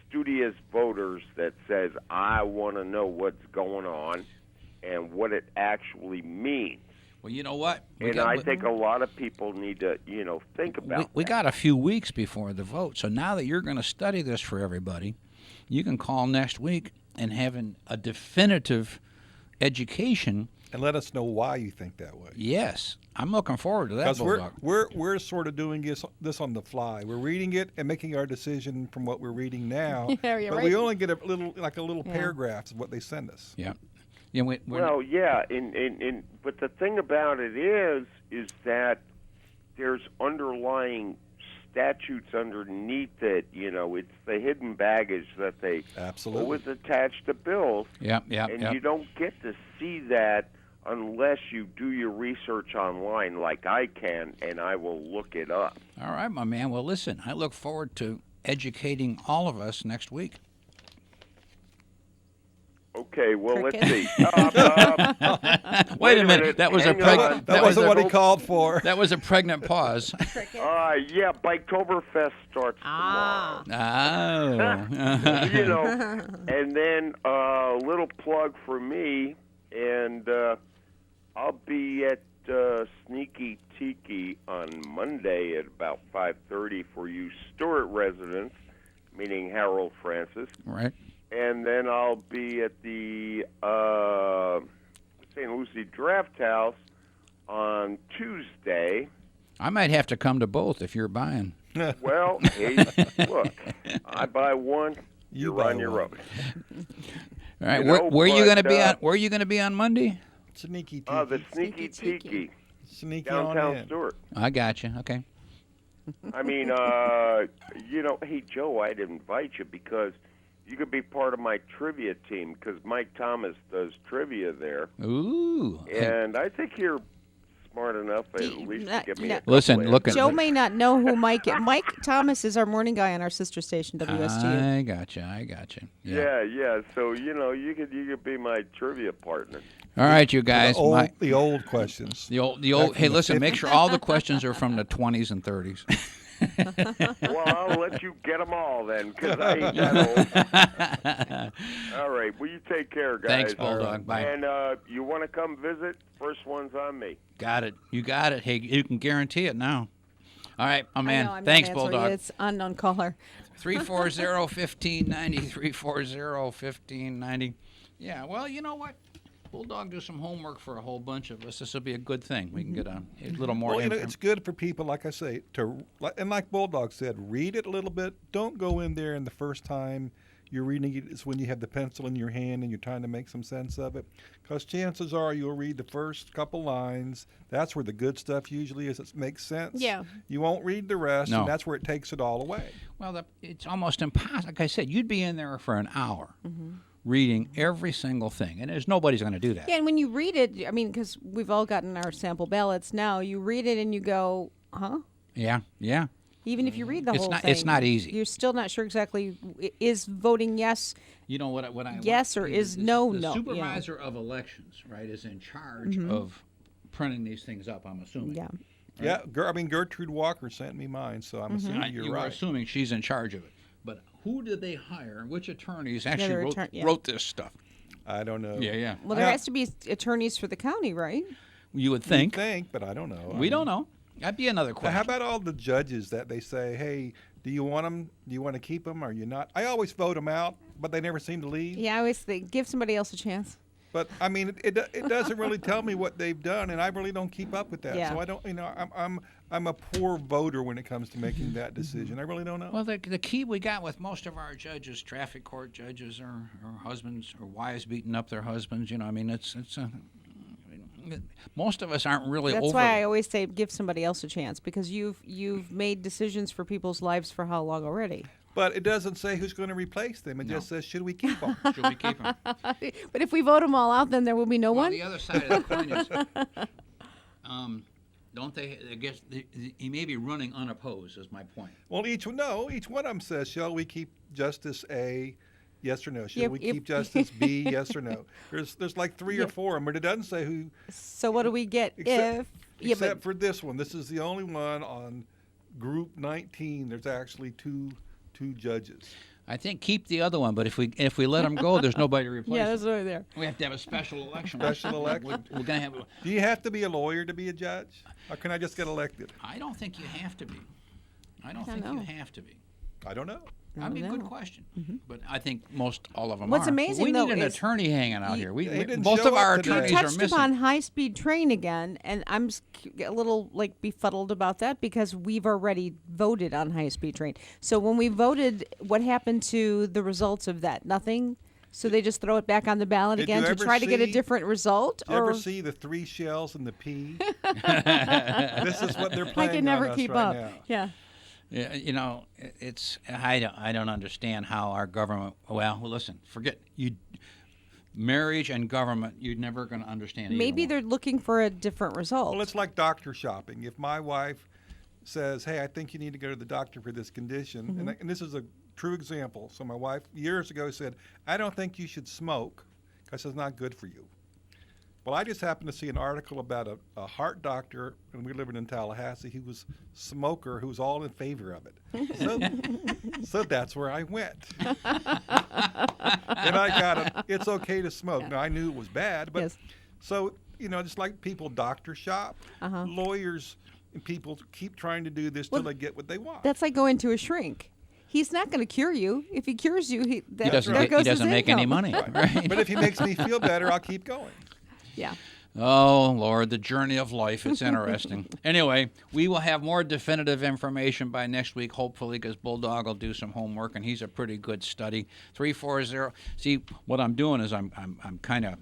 studious voters that says I want to know what's going on and what it actually means. Well, you know what? I think a lot of people need to, think about we that. got a few weeks before the vote. So now that you're going to study this for everybody, you can call next week and have a definitive education. And let us know why you think that way. Yes. I'm looking forward to that, Because Bulldog. we're sort of doing this on the fly. We're reading it and making our decision from what we're reading now. Yeah, you're but right. we only get a little paragraph of what they send us. Yeah. Yeah, Well, yeah, but the thing about it is that there's underlying statutes underneath it. It's the hidden baggage that they Absolutely. always attach to bills. Yeah. And you don't get to see that unless you do your research online like I can, and I will look it up. All right, my man. Well, listen, I look forward to educating all of us next week. Okay, well, let's Cricket. see. Wait a minute. That was a Hang on. pregnant. That wasn't what he called for. That was a pregnant pause. Yeah, Biketoberfest starts Ah. Oh. tomorrow. And then a little plug for me, and I'll be at Sneaky Tiki on Monday at about 5:30 for you Stewart residents, meaning Harold Francis. Right. And then I'll be at the St. Lucie Draft House on Tuesday. I might have to come to both if you're buying. Well, hey, look, I buy one, You you're on buy your one. own. All right. You know, where are you going to but, be on? Where are you going to be on Monday? Sneaky The tiki. Sneaky Tiki, Sneaky on downtown in. Stewart. I got you. Okay. I mean, hey, Joe, I'd invite you because you could be part of my trivia team because Mike Thomas does trivia there. Ooh. And I think you're smart enough at least to give me a couple Listen, answers. look at Joe may not know who Mike is. Mike Thomas is our morning guy on our sister station, WSTU. I got you. Yeah. So you could be my trivia partner. All right, you guys. The old questions. The old. Back Hey, from the listen. Make sure all the questions are from the 20s and 30s. Well, I'll let you get them all then, because I ain't that old. All right. Well, you take care, guys. Thanks, Bulldog. Bye. And you want to come visit? First one's on me. Got it. You got it. Hey, you can guarantee it now. All right, my man. I know, I'm Thanks, not answering Bulldog. you. It's unknown caller. 340-1590, 340-1590. Yeah, well, you know what? Bulldog do some homework for a whole bunch of us. This will be a good thing. We can get a little more Well, info. it's good for people, like I say, and like Bulldog said, read it a little bit. Don't go in there and the first time you're reading it is when you have the pencil in your hand and you're trying to make some sense of it. Because chances are you'll read the first couple lines. That's where the good stuff usually is. It makes sense. Yeah. You won't read the rest, No. and that's where it takes it all away. Well, it's almost impossible. Like I said, you'd be in there for an hour reading every single thing, and nobody's going to do that. Yeah, and when you read it, I mean, because we've all gotten our sample ballots now, you read it and you go, huh? Yeah. Even if you read the whole thing. It's not easy. You're still not sure exactly, is voting yes? You know what I Yes or is no, the no, you know. supervisor of elections, right, is in charge of printing these things up, I'm assuming. Yeah. Yeah, Gertrude Walker sent me mine, so I'm assuming you're You are right. assuming she's in charge of it. But who did they hire? Which attorneys actually they're wrote, wrote this stuff? I don't know. Yeah. Well, there has to be attorneys for the county, right? You would You'd think. but I don't know. We don't know. That'd be another Now, question. how about all the judges that they say, hey, Do you want them? Do you want to keep them? Or you not? I always vote them out, but they never seem to leave. Yeah, I always think give somebody else a chance. But I mean, it doesn't really tell me what they've done, and I really don't keep up with that. Yeah. So I don't, I'm a poor voter when it comes to making that decision. I really don't know. Well, the key we got with most of our judges, traffic court judges, are husbands or wives beating up their husbands. I mean, most of us aren't really That's over. why I always say give somebody else a chance, because you've made decisions for people's lives for how long already? But it doesn't say who's going to replace them. It just says, should we keep them? Should we keep them? But if we vote them all out, then there will be no one? The other side of the coin is, don't they? I guess he may be running unopposed. Is my point. Well, each one of them says, shall we keep Justice A? Yes or no. Should we keep Justice B? Yes or no. There's like 3 or 4 of them, but it doesn't say who. So what do we get Except for this one. This is the only one on Group 19. There's actually two judges. I think keep the other one, but if we let them go, there's nobody to replace. Yeah, them. that's right there. We have to have a special election. Special election. We're gonna have. Do you have to be a lawyer to be a judge, or can I just get elected? I don't think you have to be. I don't I think know. you have to be. I don't know. I mean, good question. But I think most all of them What's are. amazing, we though, need an is attorney hanging out here. they didn't Most show of our up today. attorneys You are touched missing. upon high-speed train again, and I'm a little befuddled about that because we've already voted on high-speed train. So when we voted, what happened to the results of that? Nothing. So they just throw it back on the ballot Did again you to ever try to get a see- different result, Do you or ever see the 3 shells and the pea? This is what they're I playing can never on us keep right up. now. Yeah. Yeah, it's I don't understand how our government. Well, listen, forget you. Marriage and government, you're never going to understand. Maybe either they're looking for a different result. Well, it's like doctor shopping. If my wife says, hey, I think you need to go to the doctor for this condition, and this is a true example. So my wife years ago said, I don't think you should smoke because it's not good for you. Well, I just happened to see an article about a heart doctor, and we lived in Tallahassee. He was a smoker who was all in favor of it. So that's where I went. And I got it. It's okay to smoke. Now, I knew it was bad, but Yes. so, just like people doctor shop, lawyers and people keep trying to do this till they get what they want. That's like going to a shrink. He's not going to cure you. If he cures you, he there doesn't. goes He doesn't his make any income. money. Right? But if he makes me feel better, I'll keep going. Yeah. Oh, Lord, the journey of life. It's interesting. Anyway, we will have more definitive information by next week, hopefully, because Bulldog will do some homework, and he's a pretty good study. 340. See, what I'm doing is I'm kind of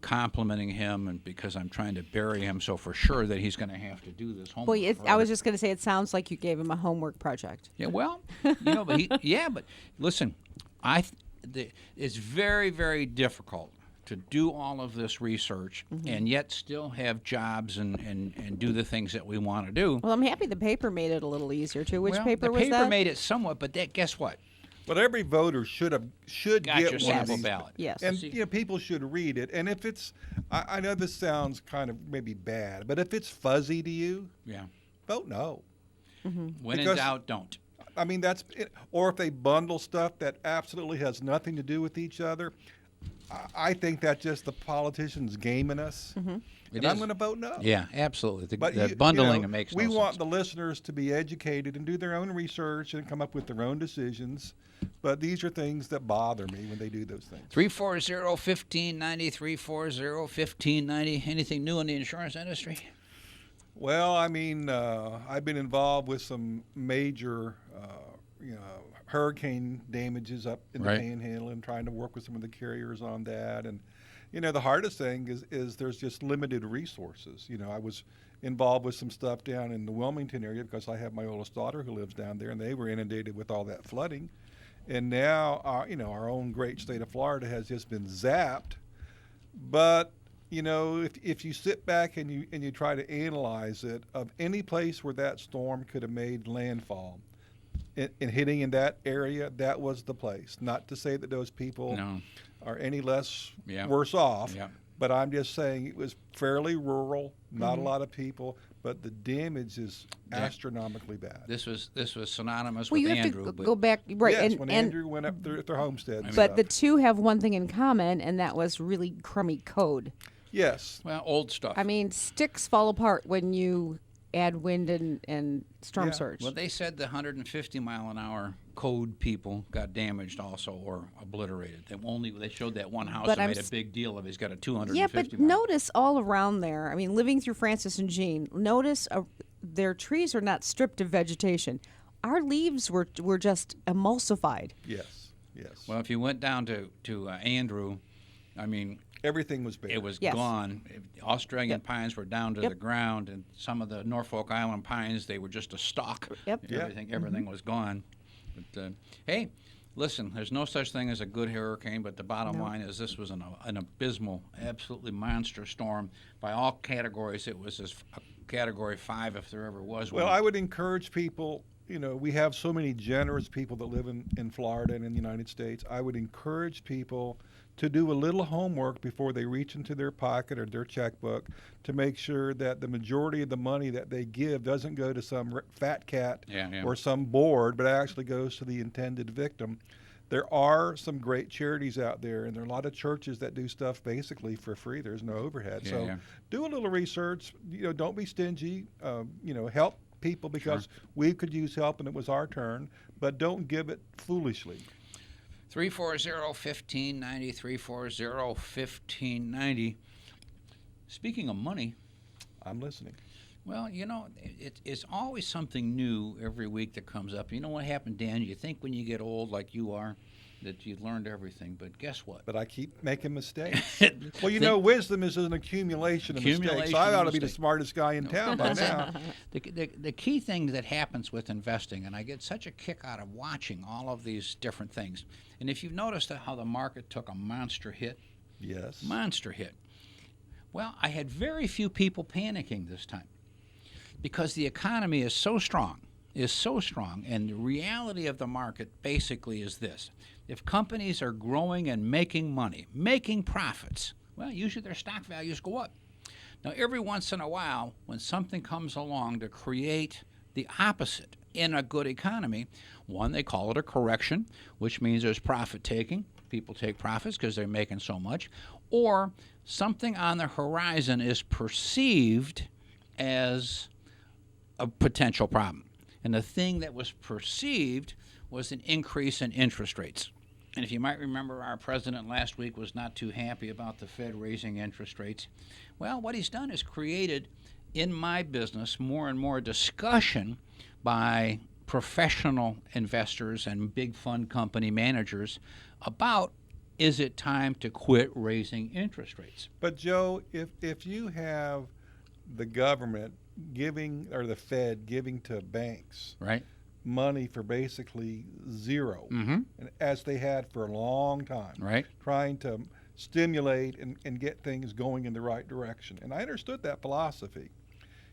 complimenting him, and because I'm trying to bury him so for sure that he's going to have to do this homework. Well, I forever. was just going to say it sounds like you gave him a homework project. Yeah, well, but listen, it's very, very difficult to do all of this research and yet still have jobs and do the things that we want to do. Well, I'm happy the paper made it a little easier too. Which Well, paper the was paper that? made it somewhat, but guess what? But every voter should Got get your one of sample these. ballot. Yes. And people should read it. And if it's, I know this sounds kind of maybe bad, but if it's fuzzy to you, Yeah. vote no. When in Because- doubt, don't. I mean, that's it. Or if they bundle stuff that absolutely has nothing to do with each other, I think that's just the politicians gaming us. And It I'm is. going to vote no. Yeah, absolutely. But The you bundling know, makes no we sense. want the listeners to be educated and do their own research and come up with their own decisions. But these are things that bother me when they do those things. 340-1590, 340-1590. Anything new in the insurance industry? Well, I mean, I've been involved with some major, hurricane damages up in the Right. Panhandle and trying to work with some of the carriers on that. And, the hardest thing is there's just limited resources. I was involved with some stuff down in the Wilmington area because I have my oldest daughter who lives down there, and they were inundated with all that flooding. And now, our own great state of Florida has just been zapped. But if you sit back and you try to analyze it, of any place where that storm could have made landfall, in hitting in that area, that was the place. Not to say that those people No. are any less Yeah. worse off, Yeah. but I'm just saying it was fairly rural, not a lot of people, but the damage is astronomically bad. This was synonymous Well, with you have Andrew. to but go back, right? Yes, and when and Andrew went up their homestead. and but the stuff. two have one thing in common, and that was really crummy code. Yes. Well, old stuff. I mean, sticks fall apart when you add wind and storm Yeah. surge. Well, they said the 150 mile an hour code people got damaged also or obliterated. They showed that one house But and I'm made a s- big deal of it. He's got a 250 Yeah, but mile. notice all around there. I mean, living through Francis and Jean, notice their trees are not stripped of vegetation. Our leaves were just emulsified. Yes, yes. Well, if you went down to Andrew, I mean, Everything was bare. it was Yes. gone. Australian Yep. pines were down to Yep. the ground, and some of the Norfolk Island pines, they were just a stalk. Yep. Yeah. Everything was gone. But hey, listen, there's no such thing as a good hurricane, but the bottom line is this was an abysmal, absolutely monster storm. By all categories, it was a Category 5 if there ever was one. Well, I would encourage people, we have so many generous people that live in Florida and in the United States. I would encourage people to do a little homework before they reach into their pocket or their checkbook to make sure that the majority of the money that they give doesn't go to some fat cat or some board, but actually goes to the intended victim. There are some great charities out there, and there are a lot of churches that do stuff basically for free. There's no overhead. Do a little research. Don't be stingy. Help people because we could use help and it was our turn, but don't give it foolishly. 340-1590, 340-1590. Speaking of money, I'm listening. well, it's always something new every week that comes up. You know what happened, Dan? You think when you get old like you are that you've learned everything, but guess what? But I keep making mistakes. Well, wisdom is an accumulation of mistakes. So I ought to be the smartest guy in town by now. The key thing that happens with investing, and I get such a kick out of watching all of these different things, and if you've noticed how the market took a monster hit, Yes. monster hit. Well, I had very few people panicking this time because the economy is so strong, and the reality of the market basically is this. If companies are growing and making money, making profits, well, usually their stock values go up. Now, every once in a while, when something comes along to create the opposite in a good economy, one, they call it a correction, which means there's profit taking. People take profits because they're making so much. Or something on the horizon is perceived as a potential problem. And the thing that was perceived was an increase in interest rates. And if you might remember, our president last week was not too happy about the Fed raising interest rates. Well, what he's done is created in my business more and more discussion by professional investors and big fund company managers about, is it time to quit raising interest rates? But Joe, if you have the government giving, or the Fed giving to banks, Right. money for basically zero, Mm-hmm. and as they had for a long time, Right. trying to stimulate and get things going in the right direction. And I understood that philosophy.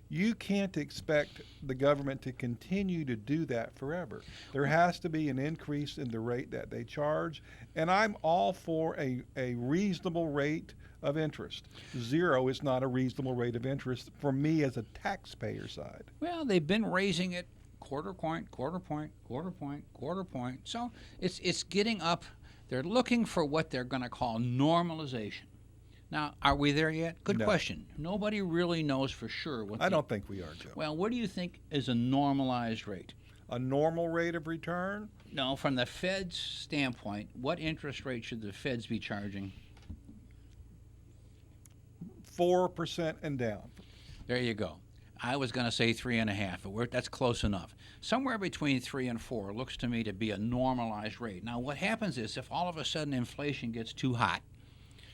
You can't expect the government to continue to do that forever. There has to be an increase in the rate that they charge, and I'm all for a reasonable rate of interest. Zero is not a reasonable rate of interest for me as a taxpayer side. Well, they've been raising it quarter point. So it's getting up. They're looking for what they're going to call normalization. Now, are we there yet? Good No. question. Nobody really knows for sure what I don't think we are, Joe. Well, what do you think is a normalized rate? A normal rate of return? No, from the Fed's standpoint, what interest rate should the Feds be charging? 4% and down. There you go. I was going to say 3.5, but that's close enough. Somewhere between 3 and 4 looks to me to be a normalized rate. Now, what happens is if all of a sudden inflation gets too hot,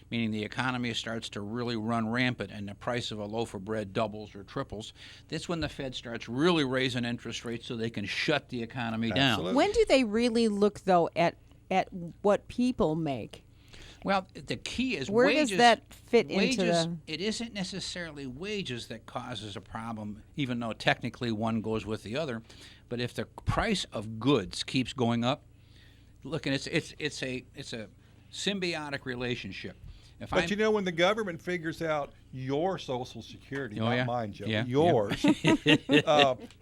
meaning the economy starts to really run rampant and the price of a loaf of bread doubles or triples, that's when the Fed starts really raising interest rates so they can shut the economy down. Absolutely. When do they really look, though, at what people make? Well, the key is Where wages. does that fit wages, into the... It isn't necessarily wages that causes a problem, even though technically one goes with the other. But if the price of goods keeps going up, look, and it's a symbiotic relationship. But you know, when the government figures out your Social Security, not mine, Joe, yours,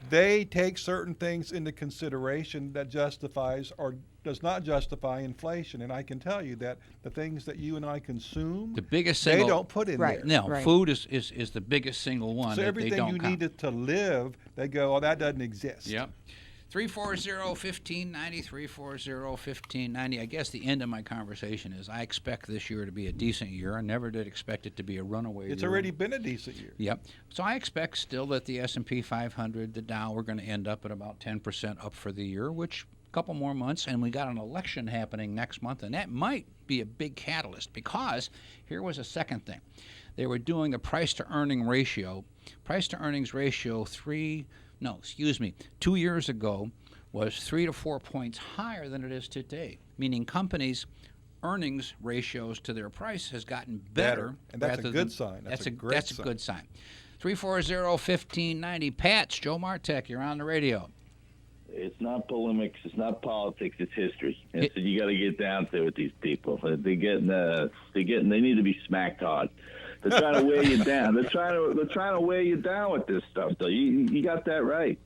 they take certain things into consideration that justifies or does not justify inflation. And I can tell you that the things that you and I consume, the biggest single, they don't put in there. No, food is the biggest single one. So that everything they don't you count. needed to live, they go, oh, that doesn't exist. Yep. 340-1590, 340-1590. I guess the end of my conversation is I expect this year to be a decent year. I never did expect it to be a runaway It's year. already been a decent year. Yep. So I expect still that the S&P 500, the Dow, we're going to end up at about 10% up for the year, which a couple more months, and we got an election happening next month, and that might be a big catalyst because here was a second thing. They were doing the price-to-earnings ratio. Price-to-earnings ratio 2 years ago was 3 to 4 points higher than it is today, meaning companies' earnings ratios to their price has gotten better. And that's a good sign. That's a great That's a good sign. 340-1590. Pat's Joe Martek, you're on the radio. It's not polemics. It's not politics. It's history. And so you got to get down to it with these people. They need to be smacked hard. They're trying to wear you down. They're trying to wear you down with this stuff. Though you got that right.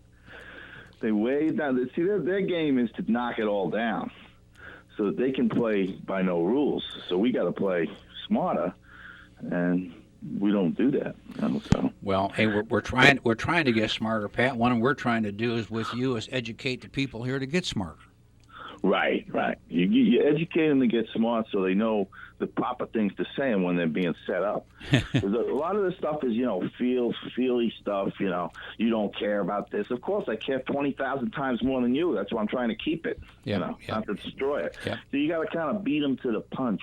They wear you down. See, their game is to knock it all down, so that they can play by no rules. So we got to play smarter, and we don't do that. So. Well, hey, we're trying to get smarter, Pat. One we're trying to do is with you is educate the people here to get smarter. Right. You educate them to get smart so they know the proper things to say when they're being set up. 'Cause a lot of this stuff is, feely stuff. You don't care about this. Of course, I care 20,000 times more than you. That's why I'm trying to keep it. Not to destroy it. Yep. So you got to kind of beat them to the punch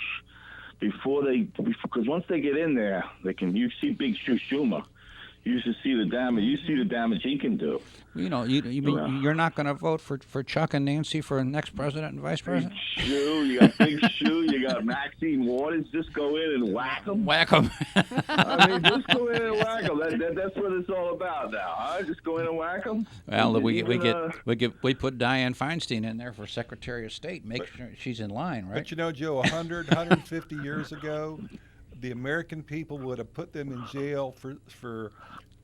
because once they get in there, you see Big Schumer. You should see the damage. You see the damage he can do. You're not going to vote for Chuck and Nancy for next president and vice president? You got Big Shoe, you got Maxine Waters. Just go in and whack them. Whack them. Just go in and whack them. That's what it's all about now. Huh? Just go in and whack them. Well, we put Dianne Feinstein in there for Secretary of State. Make sure she's in line, right? But Joe, 150 years ago, the American people would have put them in jail for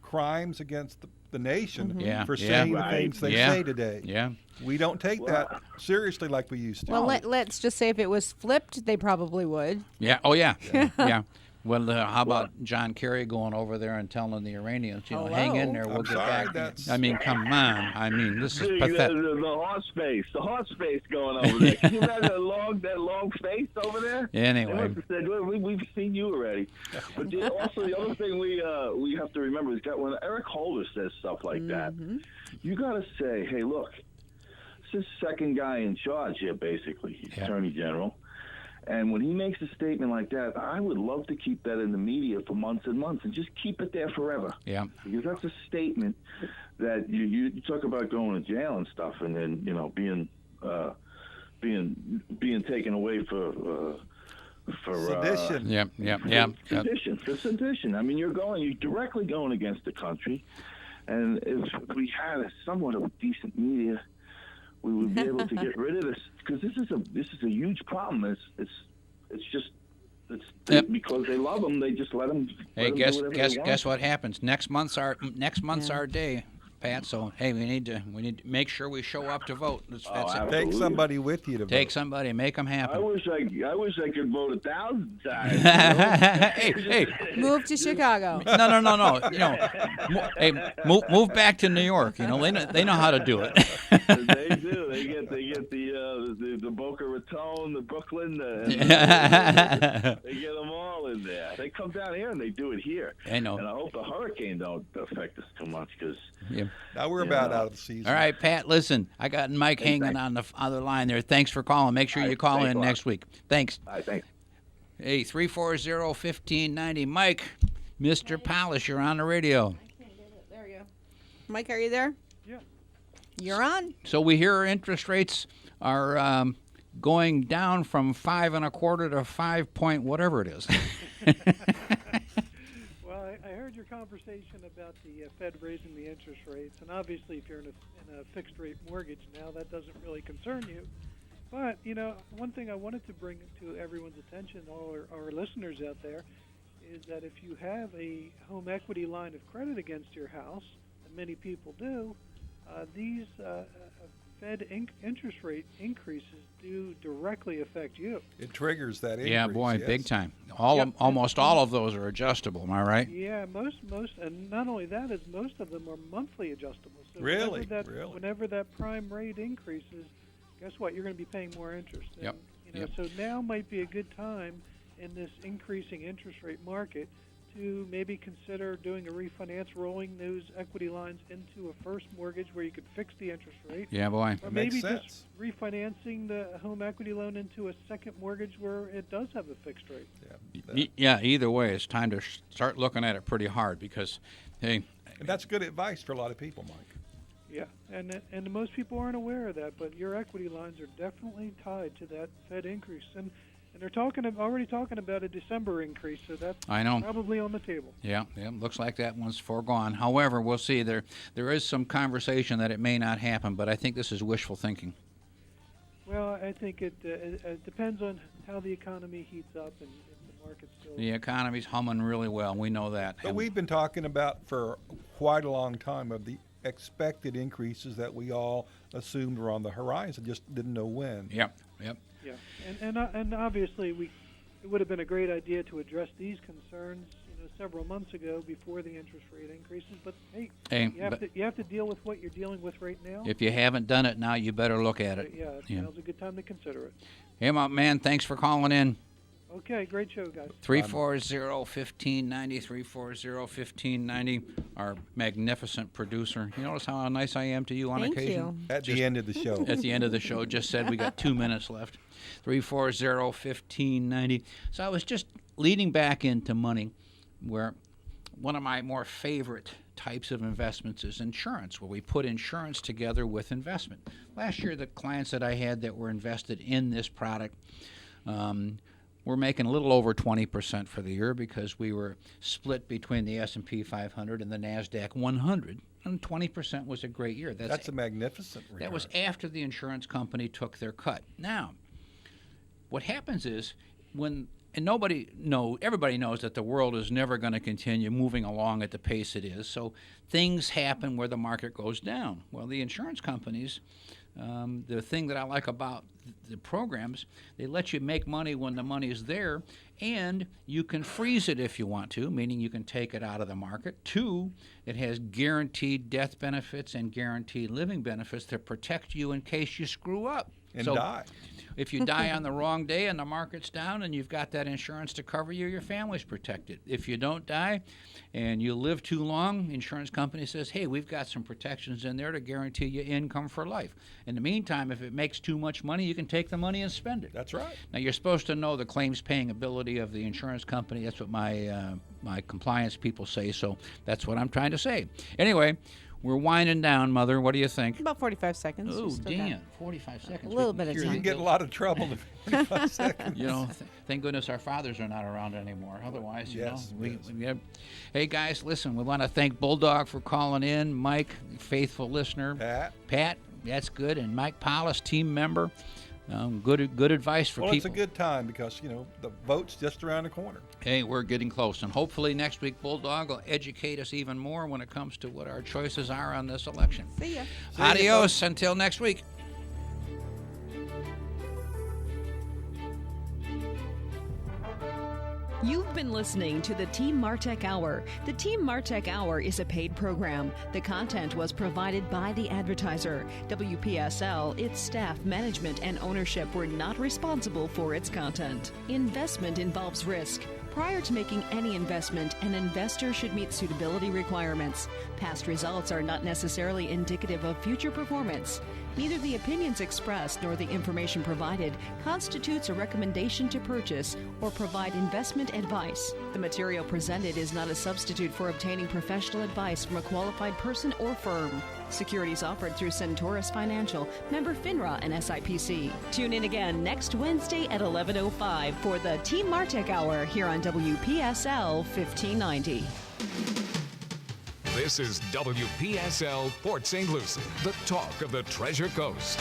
crimes against the nation for saying the things they say today. Yeah. We don't take that seriously like we used to. Well, let's just say if it was flipped, they probably would. Yeah. Oh, yeah. Yeah. Well, how about John Kerry going over there and telling the Iranians, hang in there, we'll get back. I mean, come on. This is pathetic. The horse face going over there. Can you imagine that long face over there? Anyway. They must have said, we've seen you already. But also, the other thing we have to remember is that when Eric Holder says stuff like that, you got to say, hey, look, this is the second guy in charge here, basically, Attorney General. And when he makes a statement like that, I would love to keep that in the media for months and months and just keep it there forever. Yeah. Because that's a statement that you talk about going to jail and stuff, and then being taken away for sedition. Sedition. For sedition. I mean, you're directly going against the country, and if we had somewhat of a decent media, we would be able to get rid of this, because this is a huge problem. It's because they love them. They just let them. Hey, guess what happens? Next month's our day, Pat. So hey, we need to make sure we show up to vote. That's it. Take somebody with you to vote. Take somebody, make them happen. I wish I could vote 1,000 times. Hey, move to Chicago. No. Hey, move back to New York. They know how to do it. They do. They get the Boca Raton, the Brooklyn. They get them all in there. They come down here and they do it here. I know. And I hope the hurricane don't affect us too much, because. Now we're about out of the season. All right, Pat, listen, I got Mike hanging on the other line there. Thanks for calling. Make sure you call in next week. Thanks. All right, thanks. Hey, 340-1590. Mike, Mr. Polish, you're on the radio. There you go. Mike, are you there? Yeah. You're on. So we hear our interest rates are going down from 5 1/4 to 5 point whatever it is. I heard your conversation about the Fed raising the interest rates, and obviously if you're in a fixed-rate mortgage now, that doesn't really concern you. But, you know, one thing I wanted to bring to everyone's attention, all our listeners out there, is that if you have a home equity line of credit against your house, and many people do, these Fed interest rate increases do directly affect you. It triggers that increase. Yeah, boy, yes. big time. Yep. Almost all of those are adjustable. Am I right? Yeah, most, and not only that, is most of them are monthly adjustable. So Really? Whenever that prime rate increases, guess what? You're going to be paying more interest. And, Yep. You know, so now might be a good time in this increasing interest rate market to maybe consider doing a refinance, rolling those equity lines into a first mortgage where you could fix the interest rate. Yeah, boy. Or Makes maybe sense. just refinancing the home equity loan into a second mortgage where it does have a fixed rate. Yeah, either way, it's time to start looking at it pretty hard because, hey, And that's good advice for a lot of people, Mike. Yeah, and most people aren't aware of that, but your equity lines are definitely tied to that Fed increase, and they're already talking about a December increase, so that's I know. probably on the table. Yeah, looks like that one's foregone. However, we'll see. There is some conversation that it may not happen, but I think this is wishful thinking. Well, I think it depends on how the economy heats up and if the market's still. The economy's humming really well. We know that. But we've been talking about for quite a long time of the expected increases that we all assumed were on the horizon, just didn't know when. Yep. Yeah, and obviously it would have been a great idea to address these concerns, several months ago before the interest rate increases. But hey, you have to deal with what you're dealing with right now. If you haven't done it now, you better look at it. Yeah, now's a good time to consider it. Hey, my man, thanks for calling in. Okay, great show, guys. 340-1590, 340-1590, our magnificent producer. You notice how nice I am to you on Thank occasion? you. At the end of the show. At the end of the show, just said we got 2 minutes left. 340-1590. So I was just leading back into money, where one of my more favorite types of investments is insurance, where we put insurance together with investment. Last year, the clients that I had that were invested in this product we're making a little over 20% for the year because we were split between the S&P 500 and the NASDAQ 100, and 20% was a great year. That's a magnificent return. That was after the insurance company took their cut. Now, what happens is everybody knows that the world is never going to continue moving along at the pace it is, so things happen where the market goes down. Well, the insurance companies, the thing that I like about the programs, they let you make money when the money is there, and you can freeze it if you want to, meaning you can take it out of the market. 2, it has guaranteed death benefits and guaranteed living benefits that protect you in case you screw up. And die. If you die on the wrong day and the market's down and you've got that insurance to cover you, your family's protected. If you don't die and you live too long, insurance company says, hey, we've got some protections in there to guarantee you income for life. In the meantime, if it makes too much money, you can take the money and spend it. That's right. Now, you're supposed to know the claims paying ability of the insurance company. That's what my compliance people say, so that's what I'm trying to say. Anyway, we're winding down, Mother. What do you think? About 45 seconds. Oh, You still got damn. 45 seconds. a little bit of You time. can get in a lot of trouble in 45 seconds. You know, thank goodness our fathers are not around anymore. Otherwise, Yes, we yes. have. Hey, guys, listen, we want to thank Bulldog for calling in. Mike, faithful listener. Pat, that's good. And Mike Paulus, team member. Good advice for Well, people. it's a good time because, the vote's just around the corner. Hey, we're getting close. And hopefully next week, Bulldog will educate us even more when it comes to what our choices are on this election. See ya. Adios until next week. You've been listening to the Team Martek Hour. The Team Martek Hour is a paid program. The content was provided by the advertiser. WPSL, its staff, management, and ownership were not responsible for its content. Investment involves risk. Prior to making any investment, an investor should meet suitability requirements. Past results are not necessarily indicative of future performance. Neither the opinions expressed nor the information provided constitutes a recommendation to purchase or provide investment advice. The material presented is not a substitute for obtaining professional advice from a qualified person or firm. Securities offered through Centaurus Financial, member FINRA and SIPC. Tune in again next Wednesday at 11:05 for the Team Martek Hour here on WPSL 1590. This is WPSL Port St. Lucie, the talk of the Treasure Coast.